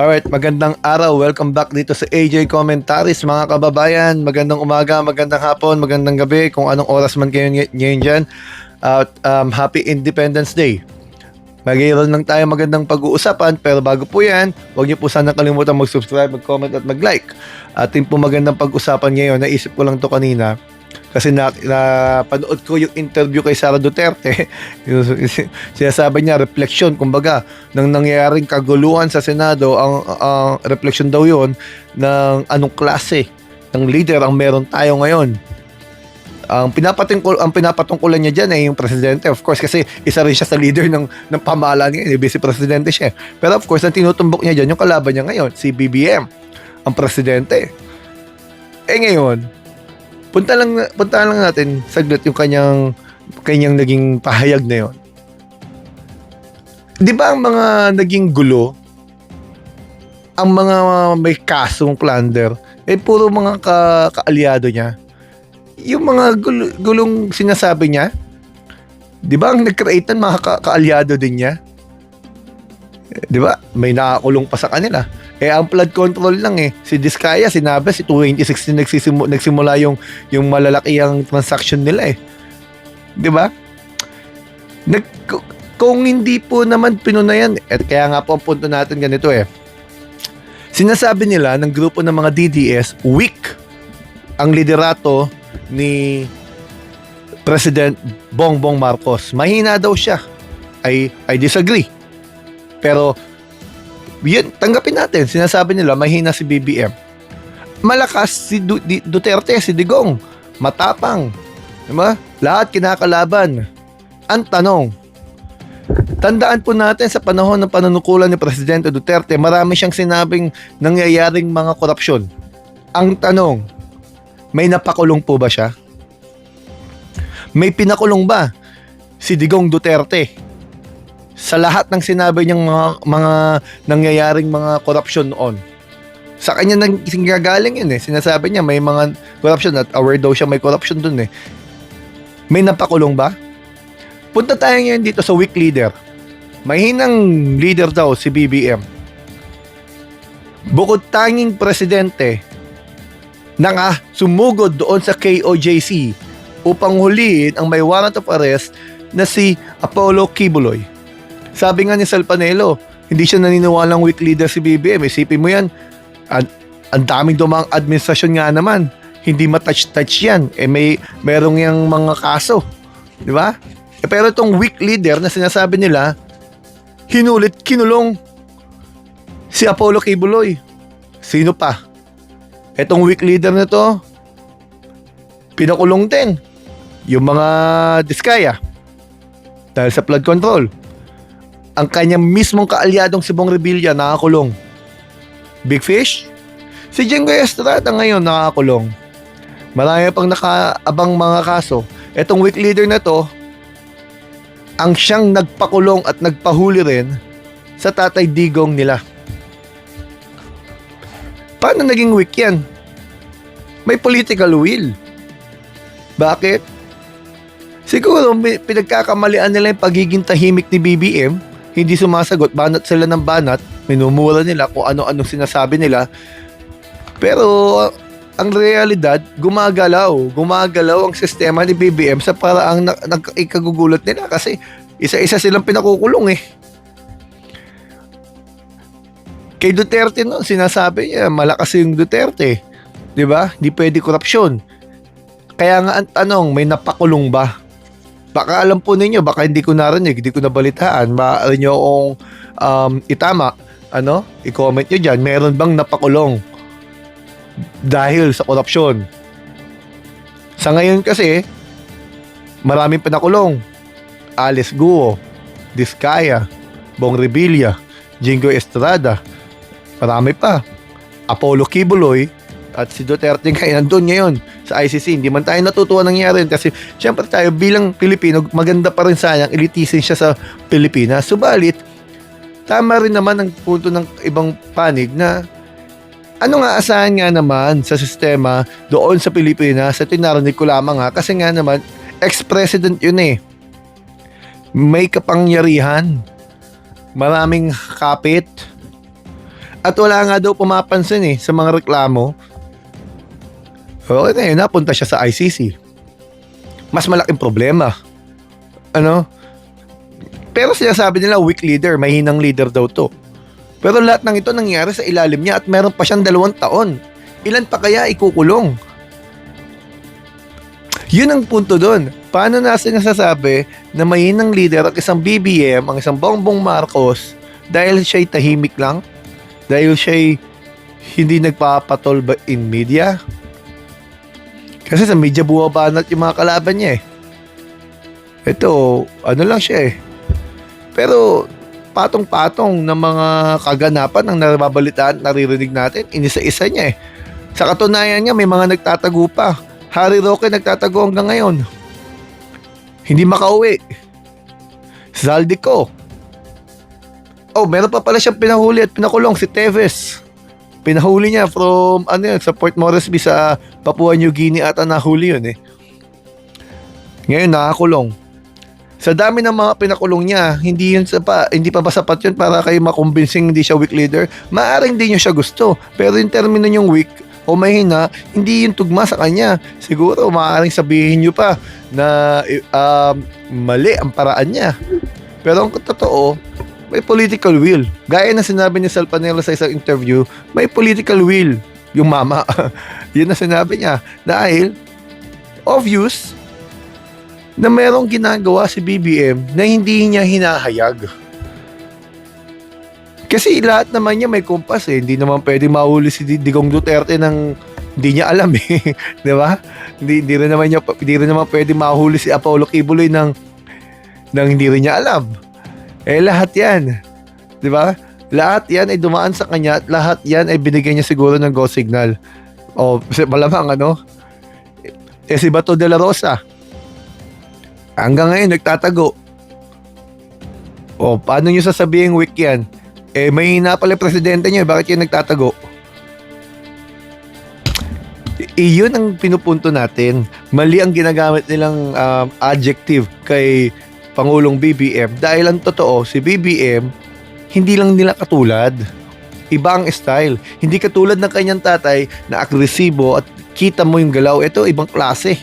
Alright, magandang araw. Welcome back dito sa AJ Commentaries mga kababayan. Magandang umaga, magandang hapon, magandang gabi kung anong oras man kayo ngayon dyan. At Happy Independence Day. Magiging lang tayo magandang pag-uusapan, pero bago po yan, huwag niyo po sana kalimutan mag-subscribe, mag-comment at mag-like. Ating po magandang pag-usapan ngayon, naisip ko lang to kanina kasi napanood ko yung interview kay Sara Duterte. Sinasabi niya reflection, kumbaga nang nangyayaring kaguluhan sa Senado, ang reflection daw yun ng anong klase ng leader ang meron tayo ngayon. Ang pinapatungkulan niya diyan ay yung presidente, of course, kasi isa rin siya sa leader ng pamahalaan ngayon, vice presidente siya. Pero of course, ang tinutumbok niya diyan yung kalaban niya ngayon, si BBM, ang presidente. Ngayon, punta lang natin saglit yung kanyang naging pahayag na yon. Di ba ang mga naging gulo, ang mga may kasong plunder, puro mga kaalyado niya. Yung mga gulong sinasabi niya, di ba ang nag-create ng mga kaalyado din niya? Di ba? May nakakulong pa sa kanila. Ang flood control lang Si Diskaya, sinabi, si 2016 nagsimula yung malalaki ang transaction nila Di ba? Kung hindi po naman pinunayan, at kaya nga po ang punto natin ganito Sinasabi nila ng grupo ng mga DDS, weak ang liderato ni President Bongbong Marcos. Mahina daw siya. I disagree. Pero yun, tanggapin natin. Sinasabi nila, mahina si BBM. Malakas si Duterte, si Digong. Matapang. Diba? Lahat kinakalaban. Ang tanong, tandaan po natin sa panahon ng panunukulan ni Presidente Duterte, marami siyang sinabing nangyayaring mga korupsyon. Ang tanong, may napakulong po ba siya? May pinakulong ba si Digong Duterte sa lahat ng sinabi niyang mga nangyayaring mga korupsyon noon? Sa kanya nanggagaling yun Sinasabi niya may mga korupsyon at aware daw siya may korupsyon dun May napakulong ba? Punta tayo ngayon dito sa weak leader. Mahinang leader daw si BBM. Bukod tanging presidente nang sumugod doon sa KOJC upang huliin ang may warrant of arrest na si Apollo Kibuloy. Sabi nga ni Sal Panelo, hindi siya naniniwalang weak leader si BBM. Isipin mo yan, ang daming dumang administrasyon nga naman. Hindi matouch-touch yan. Merong yung mga kaso. Di ba? Pero itong weak leader na sinasabi nila, kinulong si Apollo Kibuloy. Sino pa? Itong weak leader na to, pinakulong din yung mga Diskaya dahil sa flood control. Ang kanyang mismong kaalyadong si Bong Revilla nakakulong. Big Fish? Si Jenggoy Estrada ngayon nakakulong. Marami pang nakaabang mga kaso. Etong weak leader na to, ang siyang nagpakulong at nagpahuli rin sa Tatay Digong nila. Paano naging weak yan? May political will. Bakit? Siguro pinagkakamalian nila yung pagiging tahimik ni BBM. Hindi sumasagot, banat sila ng banat, minumura nila kung ano-anong sinasabi nila. Pero ang realidad, gumagalaw ang sistema ni BBM sa paraang ikagugulat nila kasi isa-isa silang pinakukulong Kay Duterte noon, sinasabi niya, malakas yung Duterte. Di ba? Hindi pwede korupsyon. Kaya nga ang tanong, may napakulong ba? Baka alam po ninyo, baka hindi ko narinig, hindi ko nabalitaan. Maaari nyo akong itama. I-comment nyo dyan. Meron bang napakulong dahil sa korupsyon? Sa ngayon kasi, maraming pinakulong. Alice Guo, Diskaya, Bong Revilla, Jinggoy Estrada, marami pa. Apollo Kibuloy at si Duterte nandun ngayon sa ICC. Hindi man tayo natutuwa nangyari kasi syempre tayo bilang Pilipino, maganda pa rin sana ang elitisin siya sa Pilipinas. Subalit, tama rin naman ang punto ng ibang panig na ano nga asahan nga naman sa sistema doon sa Pilipinas. At narinig ko lamang kasi nga naman ex-president yun may kapangyarihan, maraming kapit, At wala nga daw pumapansin sa mga reklamo. Okay na yun, napunta siya sa ICC. Mas malaking problema. Ano? Pero sinasabi nila weak leader, mahinang leader daw to. Pero lahat ng ito nangyari sa ilalim niya at meron pa siyang 2 taon. Ilan pa kaya ikukulong? Yun ang punto doon. Paano natin nasasabi na mahinang leader ang isang BBM, ang isang Bongbong Marcos, dahil siya'y tahimik lang? Dahil siya'y hindi nagpapatol in media? Kasi sa media buwabanat yung mga kalaban niya Ito, ano lang siya Pero patong-patong ng mga kaganapan ng nababalitaan, naririnig natin, inisa-isa niya Sa katunayan niya, may mga nagtatago pa. Harry Roque nagtatago hanggang ngayon. Hindi makauwi. Zaldico. Oh, meron pa pala siyang pinahuli at pinakulong, si Teves. Pinahuli niya from, sa Port Moresby sa Papua New Guinea ata nahuli yun Ngayon, nakakulong. Sa dami ng mga pinakulong niya, hindi pa ba sapat yun para kayo makumbinsing hindi siya weak leader? Maaring hindi niyo siya gusto. Pero yung termino niyong weak o mahina, hindi yung tugma sa kanya. Siguro, maaaring sabihin niyo pa na mali ang paraan niya. Pero ang totoo, may political will. Gaya na sinabi ni Sal Panelo sa isang interview, may political will yung mama. Yun na sinabi niya. Dahil, obvious, na merong ginagawa si BBM na hindi niya hinahayag. Kasi lahat naman niya may kumpas Hindi naman pwede mahuli si Digong Duterte ng hindi niya alam Di ba? Hindi rin naman pwede mahuli si Apollo Kibuloy ng hindi rin niya alam. Lahat yan. Di ba? Lahat yan ay dumaan sa kanya at lahat yan ay binigyan niya siguro ng go signal. O, malamang si Bato de la Rosa. Hanggang ngayon, nagtatago. O, paano nyo sasabihin weak yan? May hina pala presidente niya. Bakit yung nagtatago? Iyon ang pinupunto natin. Mali ang ginagamit nilang adjective kay Pangulong BBM. Dahil ang totoo, si BBM, hindi lang nila katulad. Iba ang style. Hindi katulad ng kanyang tatay na agresibo at kita mo yung galaw. Ito, ibang klase.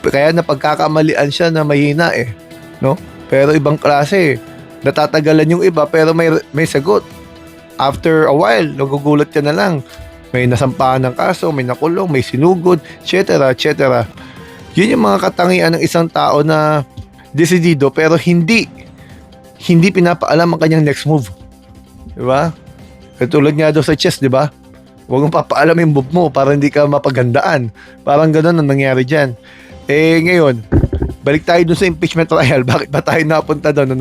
Kaya napagkakamalian siya na mahina no? Pero ibang klase natatagalan yung iba pero may sagot. After a while, nagugulat ka na lang. May nasampahan ng kaso, may nakulong, may sinugod, etc. etc. Yun yung mga katangian ng isang tao na desidido pero hindi pinapaalam ang kanyang next move. Diba? Katulad nga daw sa chess, diba? Huwag mong papaalam yung move mo para hindi ka mapagandaan. Parang ganun ang nangyari dyan. Ngayon, balik tayo dun sa impeachment trial. Bakit ba tayo napunta doon?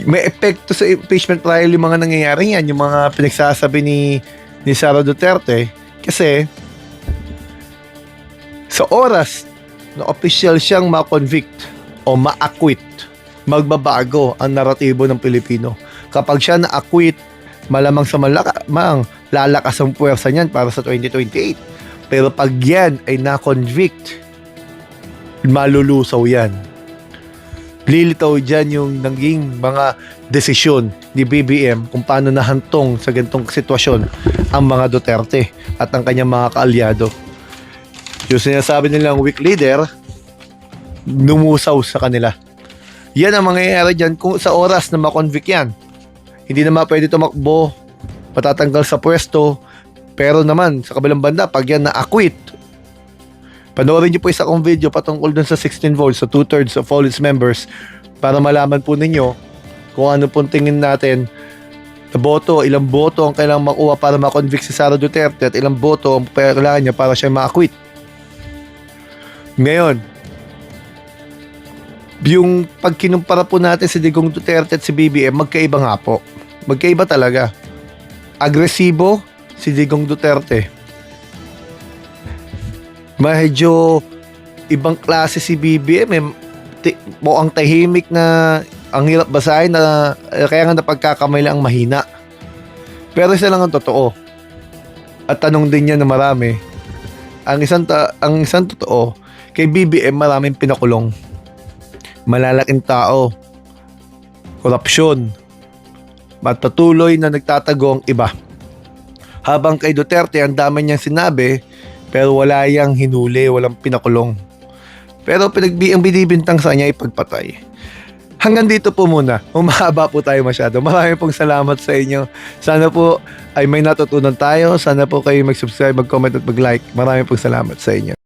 May epekto sa impeachment trial yung mga nangyayari yan, yung mga pinagsasabi ni Sara Duterte. Kasi sa oras na official siyang ma-convict o ma-acquit, magbabago ang naratibo ng Pilipino. Kapag siya na-acquit, malamang sa malamang lalakas ang puwersa niyan para sa 2028. Pero pag yan ay na-convict, malulusaw yan. Lilitaw dyan yung naging mga desisyon ni BBM kung paano nahantong sa ganitong sitwasyon ang mga Duterte at ang kanyang mga kaalyado. Yung sinasabi nilang weak leader, numusaw sa kanila. Yan ang mangyayari dyan kung sa oras na ma-convict yan. Hindi naman pwede tumakbo, patatanggal sa pwesto, pero naman sa kabilang banda, pag yan na-acquit, panoorin niyo po isa kong video patungkol dun sa 16 votes, sa 2/3 of all its members, para malaman po ninyo kung ano pong tingin natin na boto, ilang boto ang kailangang makuha para ma-convict si Sara Duterte at ilang boto ang kailangan niya para siya ma-acquit. Ngayon, yung pag kinumpara po natin si Digong Duterte at si BBM, magkaiba nga po. Magkaiba talaga. Agresibo si Digong Duterte. Medyo ibang klase si BBM. Mukhang tahimik na ang hirap basahin na kaya nga napagkakamay lang ang mahina. Pero isa lang ang totoo. At tanong din niya na marami. Ang isang totoo, kay BBM maraming pinakulong. Malalaking tao. korupsyon at patuloy na nagtatago ang iba. Habang kay Duterte, ang dami niyang sinabi pero wala yang hinuli, walang pinakulong. Pero ang binibintang sa kanya ay pagpatay. Hanggang dito po muna. Humahaba po tayo masyado. Maraming pong salamat sa inyo. Sana po ay may natutunan tayo. Sana po kayo mag-subscribe, mag-comment at mag-like. Maraming pong salamat sa inyo.